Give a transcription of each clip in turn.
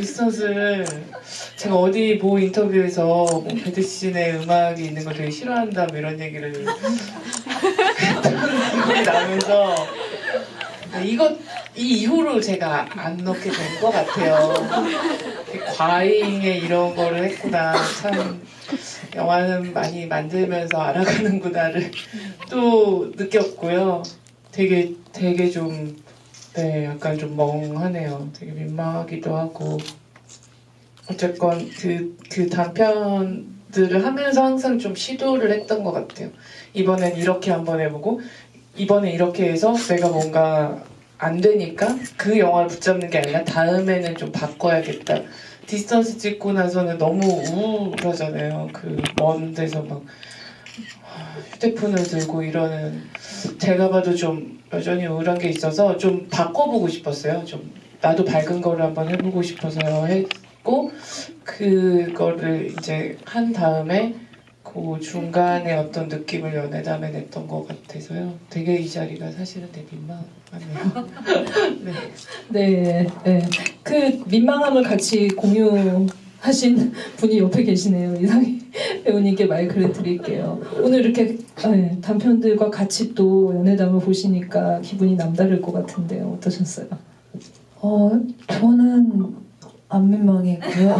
디스턴스를 제가 어디 모 인터뷰에서 뭐 배드신의 음악이 있는 걸 되게 싫어한다 뭐 이런 얘기를 기분이 나면서 이 이후로 제가 안 넣게 된 것 같아요. 과잉에 이런 거를 했구나. 참 영화는 많이 만들면서 알아가는구나를 또 느꼈고요. 되게 좀 네, 약간 좀 멍하네요. 되게 민망하기도 하고. 어쨌건 그 단편들을 하면서 항상 좀 시도를 했던 것 같아요. 이번엔 이렇게 한번 해보고, 이번에 이렇게 해서 내가 뭔가 안 되니까 그 영화를 붙잡는 게 아니라 다음에는 좀 바꿔야겠다. 디스턴스 찍고 나서는 너무 우울하잖아요. 그 먼 데서 막 휴대폰을 들고 이러는 제가 봐도 좀 여전히 우울한 게 있어서 좀 바꿔보고 싶었어요. 좀 나도 밝은 거를 한번 해보고 싶어서 했고 그거를 이제 한 다음에 그 중간에 어떤 느낌을 연애담에 냈던 것 같아서요. 되게 이 자리가 사실은 되게 민망하네요. 네. 네, 네. 그 민망함을 같이 공유하신 분이 옆에 계시네요. 이상희 배우님께 마이크를 드릴게요. 오늘 이렇게 네, 단편들과 같이 또 연애담을 보시니까 기분이 남다를 것 같은데요. 어떠셨어요? 저는 안 민망했고요.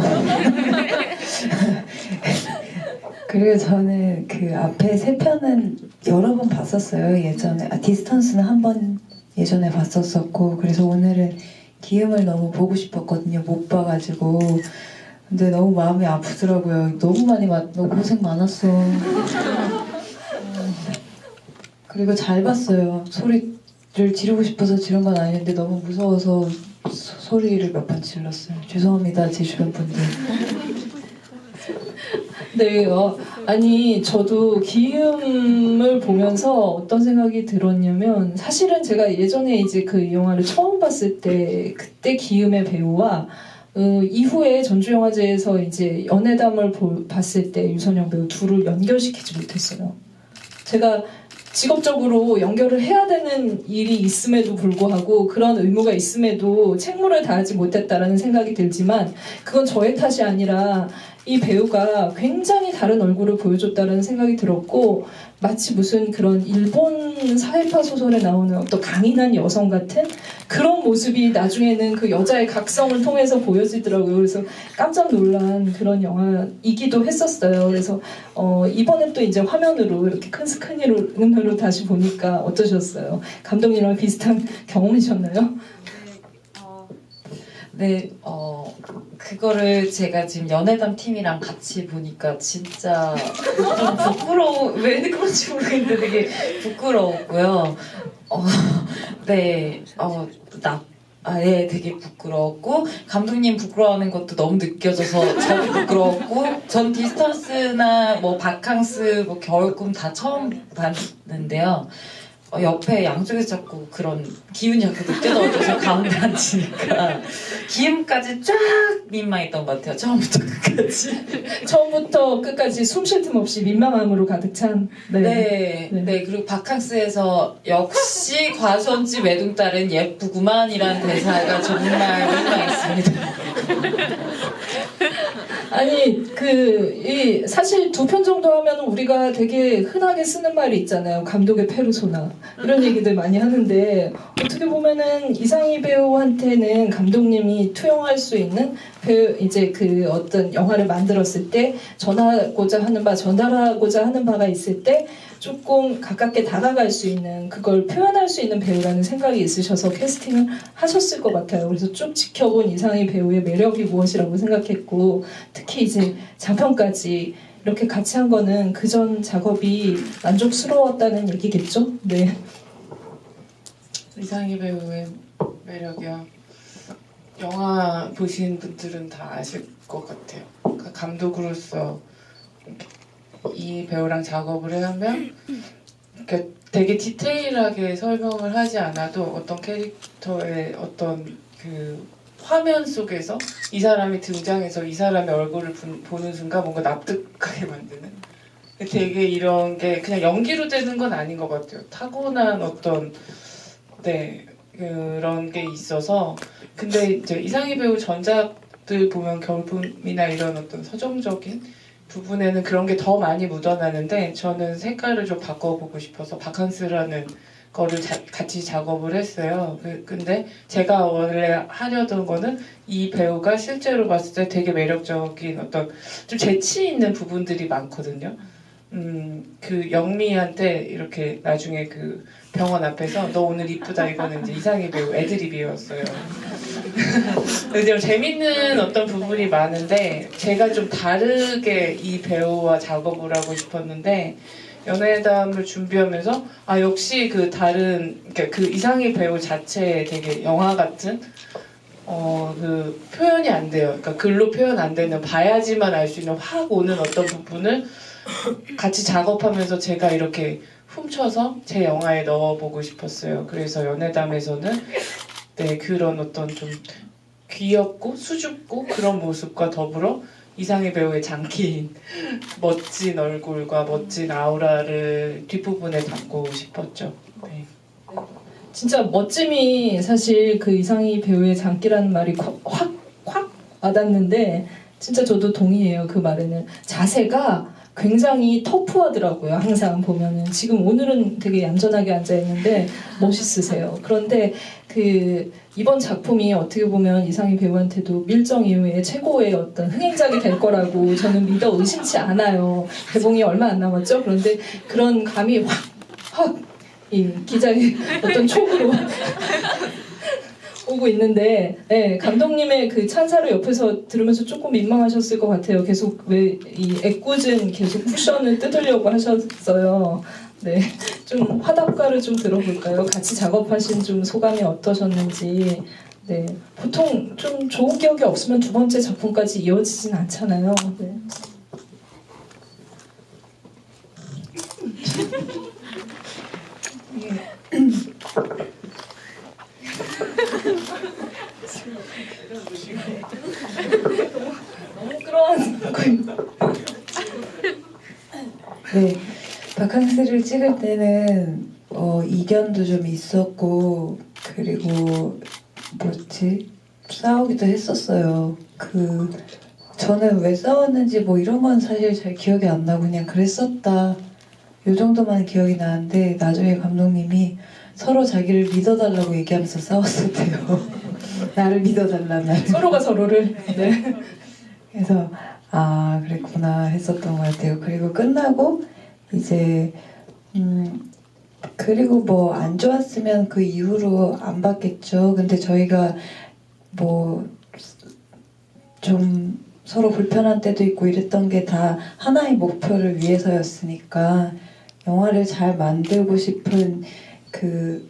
그리고 저는 그 앞에 세 편은 여러 번 봤었어요. 예전에 디스턴스는 한 번 예전에 봤었었고, 그래서 오늘은 기음을 너무 보고 싶었거든요. 못 봐가지고. 근데 너무 마음이 아프더라고요. 너무 너무 고생 많았어. 그리고 잘 봤어요. 소리를 지르고 싶어서 지른 건 아닌데 너무 무서워서 소리를 몇 번 질렀어요. 죄송합니다, 제 주변 분들. 네, 아니 저도 기음을 보면서 어떤 생각이 들었냐면 사실은 제가 예전에 이제 그 영화를 처음 봤을 때 그때 기음의 배우와 이후에 전주영화제에서 이제 연애담을 봤을 때 유선영 배우 둘을 연결시키지 못했어요. 제가 직업적으로 연결을 해야 되는 일이 있음에도 불구하고 그런 의무가 있음에도 책무를 다하지 못했다라는 생각이 들지만 그건 저의 탓이 아니라 이 배우가 굉장히 다른 얼굴을 보여줬다는 생각이 들었고 마치 무슨 그런 일본 사회파 소설에 나오는 어떤 강인한 여성 같은 그런 모습이 나중에는 그 여자의 각성을 통해서 보여지더라고요. 그래서 깜짝 놀란 그런 영화이기도 했었어요. 그래서 이번에 또 이제 화면으로 이렇게 큰 스크린으로 다시 보니까 어떠셨어요? 감독님이랑 비슷한 경험이셨나요? 네, 그거를 제가 지금 연애담 팀이랑 같이 보니까 진짜 좀 왜 그런지 모르겠는데 되게 부끄러웠고요. 네, 예, 되게 부끄러웠고, 감독님 부끄러워하는 것도 너무 느껴져서 저도 부끄러웠고, 전 디스턴스나 뭐 바캉스, 뭐 겨울꿈 다 처음 봤는데요. 옆에 양쪽에서 자꾸 그런 기운이 자꾸 느껴져서 가운데 앉으니까 기음까지 쫙 민망했던 것 같아요. 처음부터 끝까지. 처음부터 끝까지 숨 쉴 틈 없이 민망함으로 가득 찬. 네. 그리고 바캉스에서 역시 과수원집 외동딸은 예쁘구만이라는 대사가 정말 민망했습니다. 아니 사실 두 편 정도 하면 우리가 되게 흔하게 쓰는 말이 있잖아요. 감독의 페르소나 이런 얘기들 많이 하는데 어떻게 보면은 이상희 배우한테는 감독님이 투영할 수 있는 이제 그 어떤 영화를 만들었을 때 전하고자 하는 바가 있을 때 조금 가깝게 다가갈 수 있는 그걸 표현할 수 있는 배우라는 생각이 있으셔서 캐스팅을 하셨을 것 같아요. 그래서 쭉 지켜본 이상희 배우의 매력이 무엇이라고 생각했고 특히 이제 장편까지 이렇게 같이 한 거는 그전 작업이 만족스러웠다는 얘기겠죠? 네. 이상희 배우의 매력이요. 영화 보신 분들은 다 아실 것 같아요. 그러니까 감독으로서 이 배우랑 작업을 하면 그러니까 되게 디테일하게 설명을 하지 않아도 어떤 캐릭터의 어떤 그 화면 속에서 이 사람이 등장해서 이 사람의 얼굴을 보는 순간 뭔가 납득하게 만드는 되게 이런 게 그냥 연기로 되는 건 아닌 것 같아요. 타고난 어떤 네 그런 게 있어서 근데 이제 이상희 배우 전작 것들 보면 겨울봄이나 이런 어떤 서정적인 부분에는 그런 게 더 많이 묻어나는데 저는 색깔을 좀 바꿔보고 싶어서 바캉스라는 거를 같이 작업을 했어요. 근데 제가 원래 하려던 거는 이 배우가 실제로 봤을 때 되게 매력적인 어떤 좀 재치 있는 부분들이 많거든요. 그 영미한테 이렇게 나중에 그 병원 앞에서 너 오늘 이쁘다 이거는 이제 이상희 배우 애드립이었어요. 근데 좀 재밌는 어떤 부분이 많은데 제가 좀 다르게 이 배우와 작업을 하고 싶었는데 연애담을 준비하면서 아 역시 그 다른 그러니까 그 이상희 배우 자체에 되게 영화 같은 그 표현이 안 돼요. 그러니까 글로 표현 안 되는 봐야지만 알 수 있는 확 오는 어떤 부분을 같이 작업하면서 제가 이렇게 훔쳐서 제 영화에 넣어보고 싶었어요. 그래서 연애담에서는 네 그런 어떤 좀 귀엽고 수줍고 그런 모습과 더불어 이상희 배우의 장기인 멋진 얼굴과 멋진 아우라를 뒷부분에 담고 싶었죠. 네. 진짜 멋짐이 사실 그 이상희 배우의 장기라는 말이 확 와닿는데 진짜 저도 동의해요. 그 말에는 자세가 굉장히 터프하더라고요. 항상 보면은 지금 오늘은 되게 얌전하게 앉아 있는데 멋있으세요. 그런데 그 이번 작품이 어떻게 보면 이상희 배우한테도 밀정 이후에 최고의 어떤 흥행작이 될 거라고 저는 믿어 의심치 않아요. 개봉이 얼마 안 남았죠. 그런데 그런 감이 확 이 기자의 어떤 촉으로 오고 있는데, 네, 감독님의 그 찬사를 옆에서 들으면서 조금 민망하셨을 것 같아요. 계속 왜 이 애꿎은 계속 쿠션을 뜯으려고 하셨어요. 네, 좀 화답가를 좀 들어볼까요? 같이 작업하신 좀 소감이 어떠셨는지. 네, 보통 좀 좋은 기억이 없으면 두 번째 작품까지 이어지진 않잖아요. 네. 너무 끌어안는 네, 바캉스를 찍을 때는 이견도 좀 있었고 그리고 뭐지 싸우기도 했었어요. 저는 왜 싸웠는지 뭐 이런 건 사실 잘 기억이 안 나고 그냥 그랬었다 요 정도만 기억이 나는데 나중에 감독님이 서로 자기를 믿어달라고 얘기하면서 싸웠었대요. 나를 믿어달라면 서로가 서로를. 네. 그래서 아 그랬구나 했었던 것 같아요. 그리고 끝나고 이제 그리고 뭐 안 좋았으면 그 이후로 안 봤겠죠. 근데 저희가 뭐 좀 서로 불편한 때도 있고 이랬던 게 다 하나의 목표를 위해서였으니까 영화를 잘 만들고 싶은 그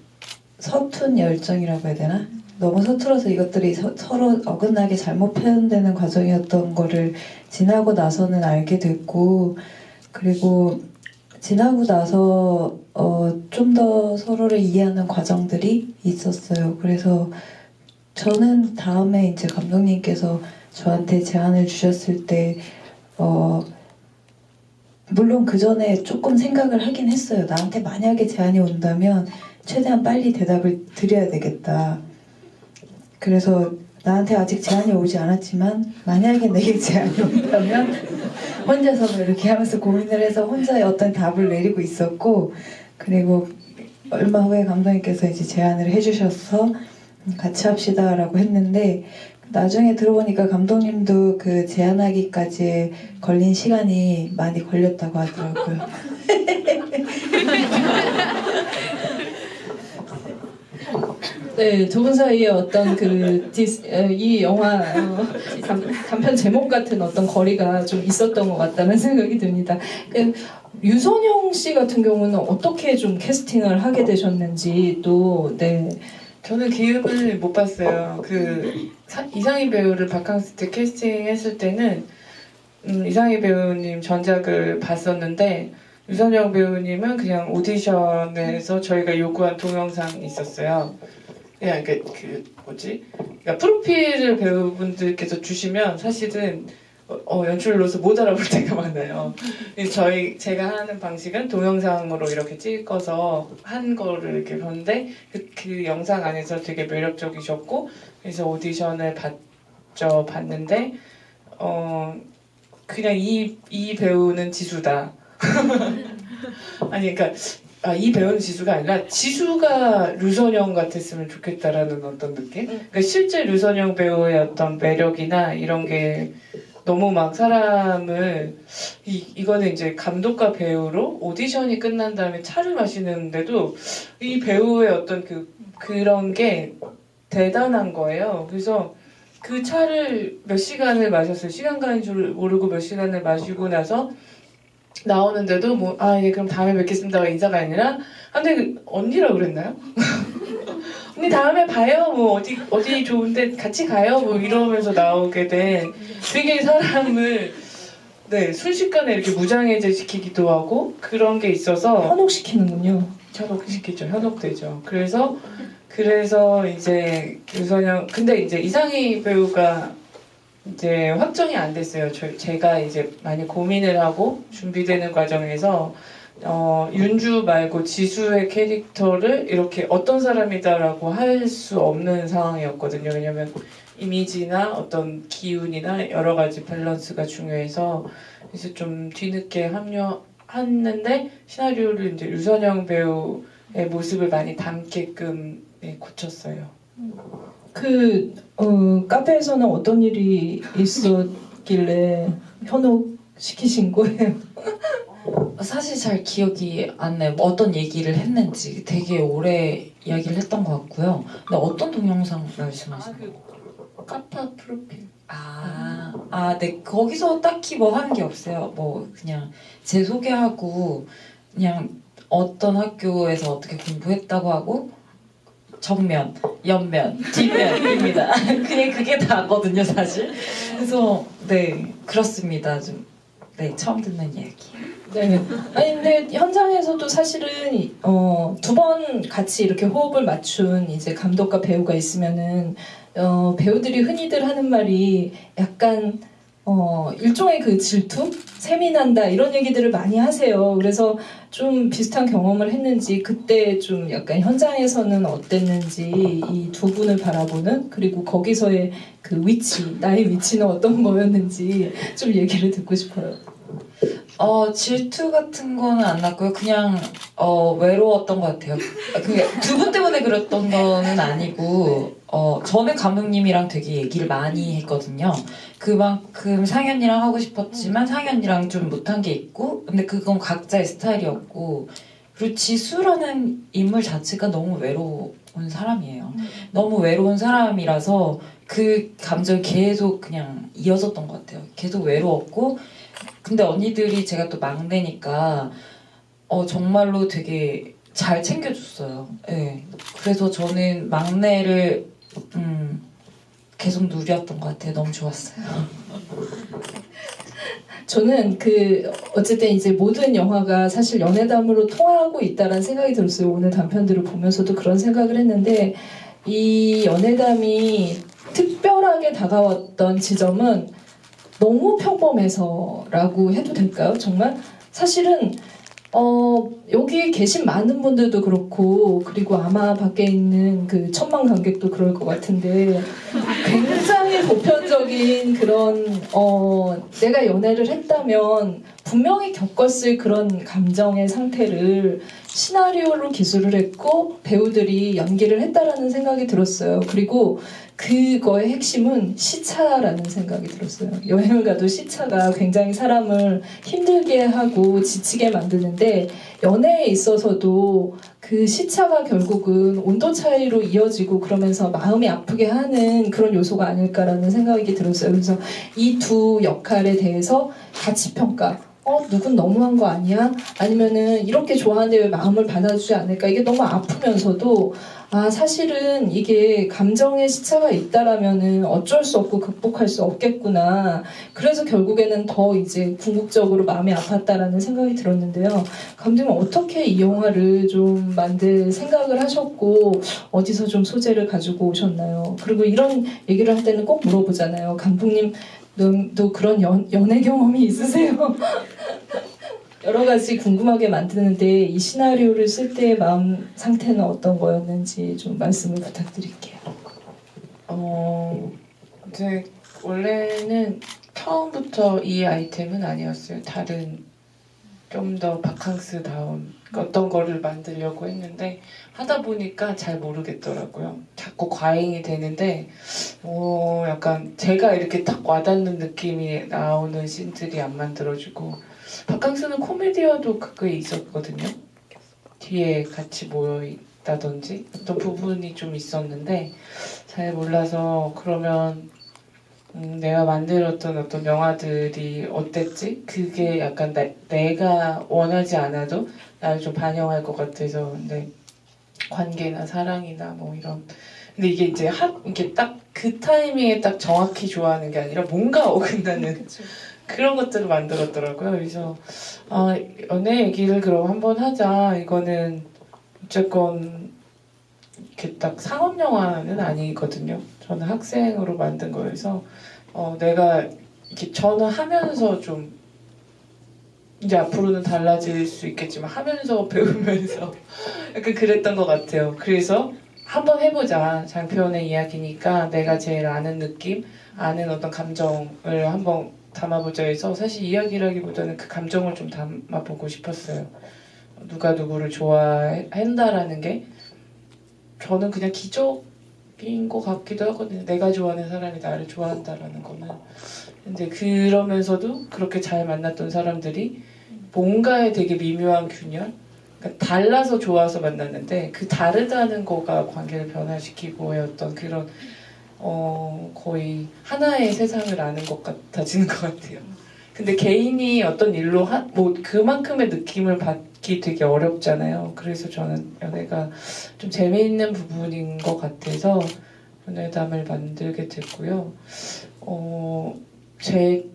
서툰 열정이라고 해야 되나? 너무 서툴어서 이것들이 서로 어긋나게 잘못 표현되는 과정이었던 거를 지나고 나서는 알게 됐고 그리고 지나고 나서 좀 더 서로를 이해하는 과정들이 있었어요. 그래서 저는 다음에 이제 감독님께서 저한테 제안을 주셨을 때 물론 그 전에 조금 생각을 하긴 했어요. 나한테 만약에 제안이 온다면 최대한 빨리 대답을 드려야 되겠다. 그래서 나한테 아직 제안이 오지 않았지만 만약에 내게 제안이 온다면 혼자서 뭐 이렇게 하면서 고민을 해서 혼자의 어떤 답을 내리고 있었고 그리고 얼마 후에 감독님께서 이제 제안을 해주셔서 같이 합시다 라고 했는데 나중에 들어보니까 감독님도 그 제안하기까지 걸린 시간이 많이 걸렸다고 하더라고요. 네, 두 분 사이에 어떤 이 영화 단편 제목 같은 어떤 거리가 좀 있었던 것 같다는 생각이 듭니다. 유선영 씨 같은 경우는 어떻게 좀 캐스팅을 하게 되셨는지 또 네. 저는 기음을 못 봤어요. 이상희 배우를 바캉스 때 캐스팅했을 때는 이상희 배우님 전작을 봤었는데 유선영 배우님은 그냥 오디션에서 저희가 요구한 동영상이 있었어요. 그냥 그러니까 프로필을 배우분들께서 주시면 사실은 연출로서 못 알아볼 때가 많아요. 제가 하는 방식은 동영상으로 이렇게 찍어서 한 거를 이렇게 보는데 그 영상 안에서 되게 매력적이셨고 그래서 오디션을 직접 봤는데 그냥 이 배우는 지수다. 아니 그러니까 이 배우는 지수가 아니라 지수가 류선영 같았으면 좋겠다라는 어떤 느낌? 그러니까 실제 류선영 배우의 어떤 매력이나 이런 게 너무 막 사람을 이거는 이제 감독과 배우로 오디션이 끝난 다음에 차를 마시는데도 이 배우의 어떤 그런 게 대단한 거예요. 그래서 그 차를 몇 시간을 마셨어요. 시간 가는 줄 모르고 몇 시간을 마시고 나서 나오는데도 뭐 예 그럼 다음에 뵙겠습니다가 인사가 아니라 근데 언니라고 그랬나요? 언니 다음에 봐요. 뭐 어디 좋은데 같이 가요. 뭐 이러면서 나오게 된 되게 사람을 순식간에 이렇게 무장해제 시키기도 하고 그런 게 있어서 현혹시키는군요. 현혹시키죠. 현혹되죠. 그래서 이제 유선영 근데 이제 이상희 배우가 이제 확정이 안 됐어요. 제가 이제 많이 고민을 하고 준비되는 과정에서 윤주 말고 지수의 캐릭터를 이렇게 어떤 사람이다라고 할 수 없는 상황이었거든요. 왜냐면 이미지나 어떤 기운이나 여러 가지 밸런스가 중요해서 그래서 좀 뒤늦게 합류했는데 시나리오를 이제 유선영 배우의 모습을 많이 담게끔 고쳤어요. 카페에서는 어떤 일이 있었길래 현혹시키신 거예요? 사실 잘 기억이 안 나요. 뭐 어떤 얘기를 했는지 되게 오래 이야기를 했던 것 같고요. 근데 어떤 동영상 말씀하시는 거예요? 카파 프로필. 네. 거기서 딱히 뭐 하는 게 없어요. 뭐 그냥 제 소개하고 그냥 어떤 학교에서 어떻게 공부했다고 하고 정면, 옆면, 뒷면입니다. 그냥 그게 다거든요, 사실. 그래서 그렇습니다. 좀 처음 듣는 이야기. 네. 아니 근데 현장에서도 사실은 두 번 같이 이렇게 호흡을 맞춘 이제 감독과 배우가 있으면은 배우들이 흔히들 하는 말이 약간 일종의 그 질투? 셈이 난다 이런 얘기들을 많이 하세요. 그래서 좀 비슷한 경험을 했는지 그때 좀 약간 현장에서는 어땠는지 이 두 분을 바라보는 그리고 거기서의 그 위치, 나의 위치는 어떤 거였는지 좀 얘기를 듣고 싶어요. 질투 같은 거는 안 났고요. 그냥 외로웠던 것 같아요. 두 분 때문에 그랬던 거는 아니고 저는 감독님이랑 되게 얘기를 많이 했거든요. 그만큼 상현이랑 하고 싶었지만 상현이랑 좀 못한 게 있고 근데 그건 각자의 스타일이었고 그리고 지수라는 인물 자체가 너무 외로운 사람이에요. 너무 외로운 사람이라서 그 감정이 계속 그냥 이어졌던 것 같아요. 계속 외로웠고 근데 언니들이 제가 또 막내니까 정말로 되게 잘 챙겨줬어요. 네. 그래서 저는 막내를 계속 누렸던 것 같아요. 너무 좋았어요. 저는 어쨌든 이제 모든 영화가 사실 연애담으로 통하고 있다라는 생각이 들었어요. 오늘 단편들을 보면서도 그런 생각을 했는데 이 연애담이 특별하게 다가왔던 지점은 너무 평범해서라고 해도 될까요? 정말 사실은 여기 계신 많은 분들도 그렇고 그리고 아마 밖에 있는 그 천만 관객도 그럴 것 같은데 굉장히 보편적인 그런 내가 연애를 했다면 분명히 겪었을 그런 감정의 상태를 시나리오로 기술을 했고 배우들이 연기를 했다라는 생각이 들었어요. 그리고 그거의 핵심은 시차라는 생각이 들었어요. 여행을 가도 시차가 굉장히 사람을 힘들게 하고 지치게 만드는데 연애에 있어서도 그 시차가 결국은 온도 차이로 이어지고 그러면서 마음이 아프게 하는 그런 요소가 아닐까라는 생각이 들었어요. 그래서 이 두 역할에 대해서 가치 평가. 누군 너무한 거 아니야? 아니면은 이렇게 좋아하는데 왜 마음을 받아주지 않을까? 이게 너무 아프면서도 사실은 이게 감정의 시차가 있다라면은 어쩔 수 없고 극복할 수 없겠구나. 그래서 결국에는 더 이제 궁극적으로 마음이 아팠다라는 생각이 들었는데요. 감독님 어떻게 이 영화를 좀 만들 생각을 하셨고 어디서 좀 소재를 가지고 오셨나요? 그리고 이런 얘기를 할 때는 꼭 물어보잖아요. 감독님도 그런 연애 경험이 있으세요? 여러 가지 궁금하게 만드는데 이 시나리오를 쓸 때의 마음 상태는 어떤 거였는지 좀 말씀을 부탁드릴게요. 이제 원래는 처음부터 이 아이템은 아니었어요. 다른 좀 더 바캉스다운 어떤 거를 만들려고 했는데 하다 보니까 잘 모르겠더라고요. 자꾸 과잉이 되는데 약간 제가 이렇게 딱 와닿는 느낌이 나오는 씬들이 안 만들어지고 바캉스는 코미디어도 그게 있었거든요. 뒤에 같이 모여 있다든지 어떤 부분이 좀 있었는데 잘 몰라서 그러면 내가 만들었던 어떤 영화들이 어땠지? 그게 약간 내가 원하지 않아도 나를 좀 반영할 것 같아서 근데 관계나 사랑이나 뭐 이런 근데 이게 이제 이게 딱 그 타이밍에 딱 정확히 좋아하는 게 아니라 뭔가 어긋나는 그런 것들을 만들었더라고요. 그래서 연애 얘기를 그럼 한번 하자. 이거는 어쨌건 이렇게 딱 상업 영화는 아니거든요. 저는 학생으로 만든 거여서 내가 이렇게 저는 하면서 좀 이제 앞으로는 달라질 수 있겠지만 하면서 배우면서 약간 그랬던 것 같아요. 그래서 한번 해보자. 장편의 이야기니까 내가 제일 아는 느낌, 아는 어떤 감정을 한번 담아보자 해서 사실 이야기라기보다는 그 감정을 좀 담아보고 싶었어요. 누가 누구를 좋아한다라는 게 저는 그냥 기적인 것 같기도 하거든요. 내가 좋아하는 사람이 나를 좋아한다라는 거는. 근데 그러면서도 그렇게 잘 만났던 사람들이 뭔가에 되게 미묘한 균열? 그러니까 달라서 좋아서 만났는데 그 다르다는 거가 관계를 변화시키고의 어떤 그런 거의 하나의 세상을 아는 것 같아지는 것 같아요. 근데 개인이 어떤 일로 뭐 그만큼의 느낌을 받기 되게 어렵잖아요. 그래서 저는 연애가 좀 재미있는 부분인 것 같아서 연애담을 만들게 됐고요.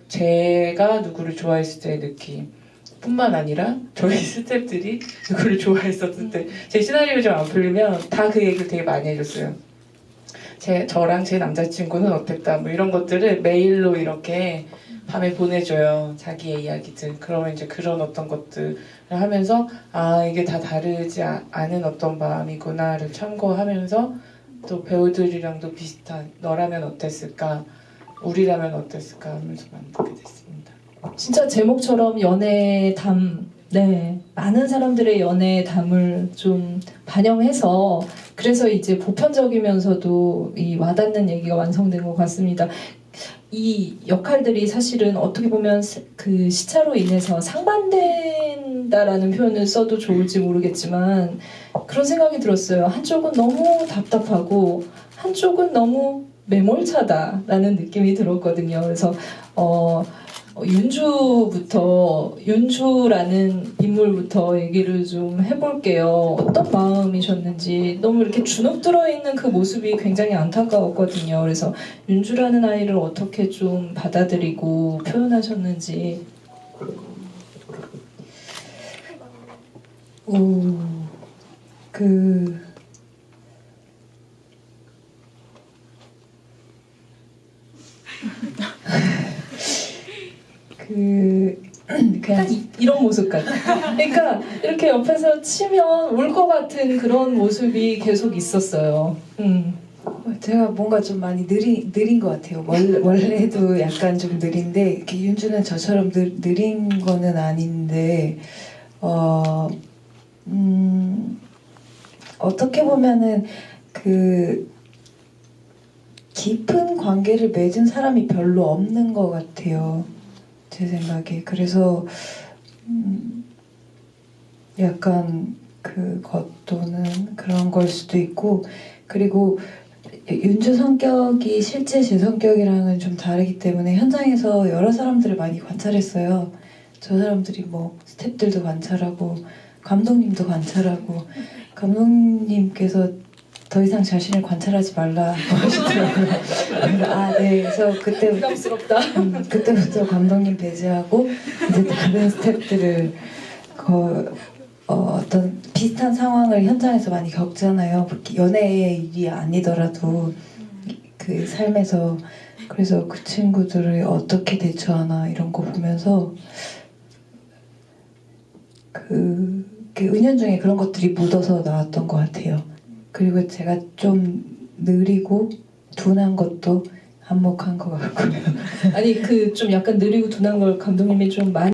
제가 누구를 좋아했을 때의 느낌 뿐만 아니라 저희 스태프들이 누구를 좋아했었을 때 제 시나리오 좀 안 풀리면 다 그 얘기를 되게 많이 해줬어요. 저랑 제 남자친구는 어땠다 뭐 이런 것들을 메일로 이렇게 밤에 보내줘요. 자기의 이야기들. 그러면 이제 그런 어떤 것들을 하면서 이게 다 다르지 않은 어떤 마음이구나를 참고하면서 또 배우들이랑도 비슷한 너라면 어땠을까 우리라면 어땠을까 하면서 만들게 됐습니다. 진짜 제목처럼 연애담, 네, 많은 사람들의 연애담을 좀 반영해서 그래서 이제 보편적이면서도 이 와닿는 얘기가 완성된 것 같습니다. 이 역할들이 사실은 어떻게 보면 그 시차로 인해서 상반된다라는 표현을 써도 좋을지 모르겠지만 그런 생각이 들었어요. 한쪽은 너무 답답하고 한쪽은 너무 매몰차다라는 느낌이 들었거든요. 그래서 윤주라는 인물부터 얘기를 좀 해볼게요. 어떤 마음이셨는지 너무 이렇게 주눅 들어있는 그 모습이 굉장히 안타까웠거든요. 그래서 윤주라는 아이를 어떻게 좀 받아들이고 표현하셨는지. 그냥 이런 모습 같아. 그러니까 이렇게 옆에서 치면 울 것 같은 그런 모습이 계속 있었어요. 제가 뭔가 좀 많이 느린 것 같아요. 원래도 약간 좀 느린데 이렇게 윤주는 저처럼 느린 거는 아닌데 어떻게 보면은 그 깊은 관계를 맺은 사람이 별로 없는 것 같아요. 제 생각에. 그래서 약간 그것도는 그런 걸 수도 있고 그리고 윤주 성격이 실제 제 성격이랑은 좀 다르기 때문에 현장에서 여러 사람들을 많이 관찰했어요. 저 사람들이 뭐 스태프들도 관찰하고 감독님도 관찰하고 감독님께서 더 이상 자신을 관찰하지 말라 하시더라고요. 네. 그래서 부담스럽다. 그때부터 감독님 배제하고 이제 다른 스태프들을 어떤 비슷한 상황을 현장에서 많이 겪잖아요. 연애의 일이 아니더라도 그 삶에서. 그래서 그 친구들을 어떻게 대처하나 이런 거 보면서 그 은연중에 그런 것들이 묻어서 나왔던 것 같아요. 그리고 제가 좀 느리고 둔한 것도 한몫한 것 같고요. 아니 그 좀 약간 느리고 둔한 걸 감독님이 좀 많이